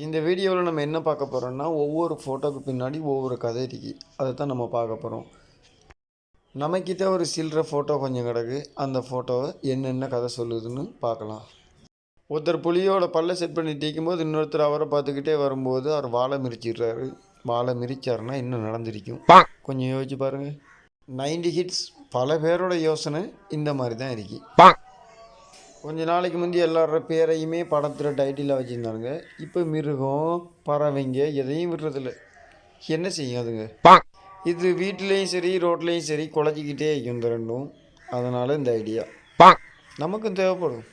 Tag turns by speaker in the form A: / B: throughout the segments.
A: இந்த வீடியோவில் நம்ம என்ன பார்க்க போகிறோம்னா ஒவ்வொரு ஃபோட்டோக்கு பின்னாடி ஒவ்வொரு கதை இருக்கு. அதை தான் நம்ம பார்க்க போகிறோம். நம்மக்கிட்ட ஒரு சில்லற ஃபோட்டோ கொஞ்சம் கிடக்கு. அந்த ஃபோட்டோவை என்னென்ன கதை சொல்லுதுன்னு பார்க்கலாம். ஒருத்தர் புலியோட பல்ல செட் பண்ணி டீக்கும்போது இன்னொருத்தர் அவரை பார்த்துக்கிட்டே வரும்போது அவர் வாழை மிரிச்சிடுறாரு. வாழை மிரிச்சாருன்னா இன்னும் நடந்திருக்கும். கொஞ்சம் யோசிச்சு பாருங்கள். 90 ஹிட்ஸ் பல பேரோட யோசனை இந்த மாதிரி தான் இருக்கு. கொஞ்ச நாளைக்கு முந்தி எல்லாரோட பேரையுமே படத்தில் டைட்டிலாக வச்சுருந்தானுங்க. இப்போ மிருகம் பறவைங்க எதையும் விடுறதில்ல. என்ன செய்யும் அதுங்க? இது வீட்டிலையும் சரி ரோட்லேயும் சரி குழச்சிக்கிட்டே இருக்கும் இந்த ரெண்டும். அதனால் இந்த ஐடியா நமக்கும் தேவைப்படும்.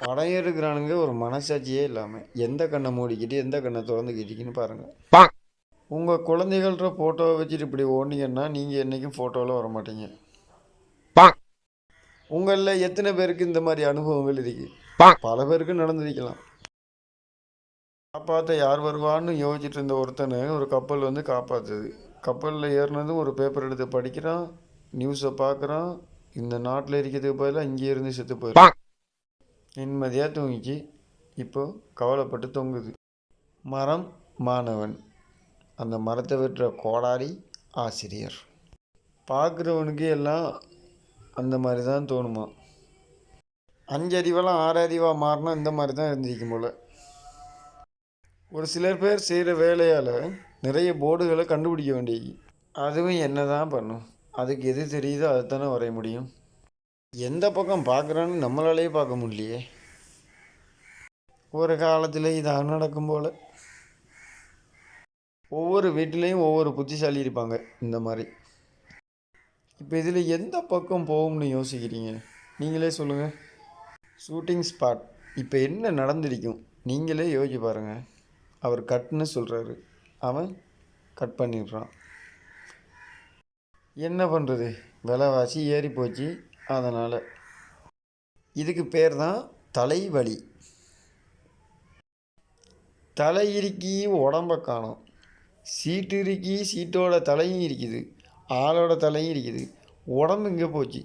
A: படம் எடுக்கிறானுங்க ஒரு மனசாட்சியே இல்லாமல். எந்த கண்ணை மூடிக்கிட்டு எந்த கண்ணை திறந்துக்கிட்டிங்கன்னு பாருங்கள். உங்கள் குழந்தைகள ஃபோட்டோவை வச்சுட்டு இப்படி ஓடினீங்கன்னா நீங்கள் என்றைக்கும் ஃபோட்டோவில் வர மாட்டீங்க. உங்களில் எத்தனை பேருக்கு இந்த மாதிரி அனுபவங்கள் இருக்கு? பல பேருக்கு நடந்திருக்கலாம். காப்பாற்ற யார் வருவான்னு யோசிச்சுட்டு இருந்த ஒருத்தனை ஒரு கப்பல் வந்து காப்பாற்றுது. கப்பலில் ஏறினதும் ஒரு பேப்பர் எடுத்து படிக்கிறான், நியூஸை பார்க்குறான். இந்த நாட்டில் இருக்கிறதுக்கு பதிலாக இங்கே இருந்து செத்து போயிடும். நிம்மதியாக தூங்கிச்சு. இப்போ கவலைப்பட்டு தொங்குது. மரம் மாணவன், அந்த மரத்தை வெட்டுற கோடாரி ஆசிரியர். பார்க்குறவனுக்கு எல்லாம் அந்த மாதிரி தான் தோணுமா. 5 அறிவெல்லாம் 6 அறிவாக மாறினா இந்த மாதிரி தான் இருந்திருக்கும் போல். ஒரு சிலர் பேர் செய்கிற வேலையால் நிறைய போர்டுகளை கண்டுபிடிக்க வேண்டியது. அதுவும் என்ன தான் பண்ணும்? அதுக்கு எது தெரியுதோ அதை தானே வரைய முடியும். எந்த பக்கம் பார்க்குறான்னு நம்மளாலேயே பார்க்க முடியலையே. ஒரு காலத்தில் இதாக நடக்கும் போல். ஒவ்வொரு வீட்டிலையும் ஒவ்வொரு புத்திசாலி இருப்பாங்க இந்த மாதிரி. இப்போ இதில் எந்த பக்கம் போகும்னு யோசிக்கிறீங்க? நீங்களே சொல்லுங்கள். Shooting spot. இப்போ என்ன நடந்திருக்கும் நீங்களே யோசிச்சு பாருங்கள். அவர் கட்னு சொல்கிறாரு, அவன் கட் பண்ணிடுறான். என்ன பண்ணுறது? விலைவாசி ஏறி போச்சு. அதனால் இதுக்கு பேர் தான் தலைவலி. தலை இறுக்கி உடம்ப காணும். சீட்டு இறுக்கி சீட்டோட தலையும் இருக்குது, ஆளோட தலையும் இருக்குது, உடம்பு இங்கே போச்சு.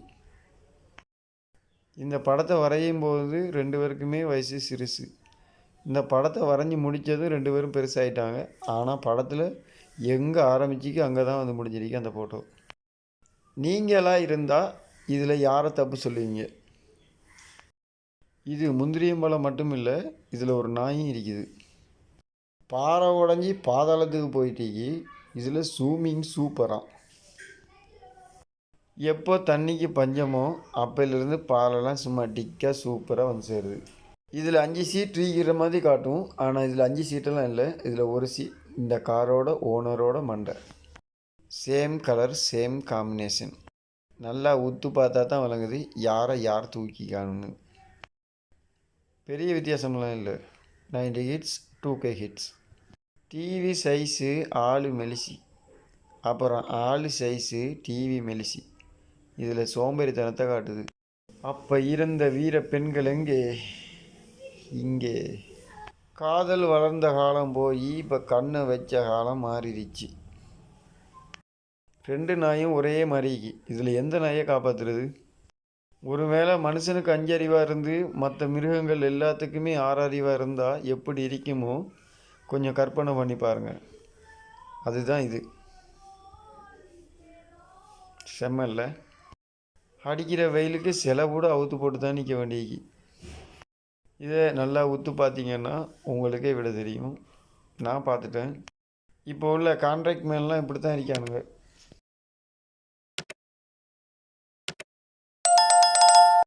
A: இந்த படத்தை வரையும் போது 2 பேருக்குமே வயசு சிறுசு. இந்த படத்தை வரைஞ்சி முடித்ததும் 2 பேரும் பெருசாகிட்டாங்க. ஆனால் படத்தில் எங்கே ஆரம்பிச்சிக்கு அங்கே தான் வந்து முடிஞ்சிருக்கு அந்த ஃபோட்டோ. நீங்களாக இருந்தால் இதில் யாரை தப்பு சொல்லுவீங்க? இது முந்திரியம்பழம் மட்டும் இல்லை, இதில் ஒரு நாயும் இருக்குது. பாறை உடஞ்சி பாதாளத்துக்கு போயிட்டீங்க. இதில் ஸ்விம்மிங் சூப்பராக. எப்போ தண்ணிக்கு பஞ்சமோ அப்போலேருந்து பாலெல்லாம் சும்மா டிக்காக சூப்பராக வந்து சேருது. இதில் 5 சீட் இருக்கிற மாதிரி காட்டும். ஆனால் இதில் 5 சீட்டெல்லாம் இல்லை. இதில் ஒரு சீட் இந்த காரோட ஓனரோட மண்டை. Same colour same combination. நல்லா உத்து பார்த்தா தான் விளங்குது யாரை யார் தூக்கி காணுன்னு. பெரிய வித்தியாசம்லாம் இல்லை. 90 hits 2K hits. TV size ஆளு மெலிசி, அப்புறம் ஆளு சைஸு டிவி மெலிசி. இதில் சோம்பேறித்தனத்தை காட்டுது. அப்போ இருந்த வீர பெண்கள் எங்கே? இங்கே. காதல் வளர்ந்த காலம் போய் இப்போ கண்ணை வச்ச காலம் மாறிடுச்சு. 2 நாயும் ஒரே மாதிரிக்கு. இதில் எந்த நாயை காப்பாற்றுறது? ஒருவேளை மனுஷனுக்கு 5 அறிவாக இருந்து மற்ற மிருகங்கள் எல்லாத்துக்குமே 6 அறிவாக இருந்தால் எப்படி இருக்குமோ கொஞ்சம் கற்பனை பண்ணி பாருங்கள். அதுதான் இது. செம்மல்ல. அடிக்கிற வெயிலுக்கு சில கூட அவுத்து போட்டு தான் நிற்க வேண்டியது. இதை நல்லா உத்து பார்த்தீங்கன்னா உங்களுக்கே விட தெரியும். நான் பார்த்துட்டேன். இப்போ உள்ள கான்ட்ராக்ட் மேலாம் இப்படி தான் இருக்கானுங்க.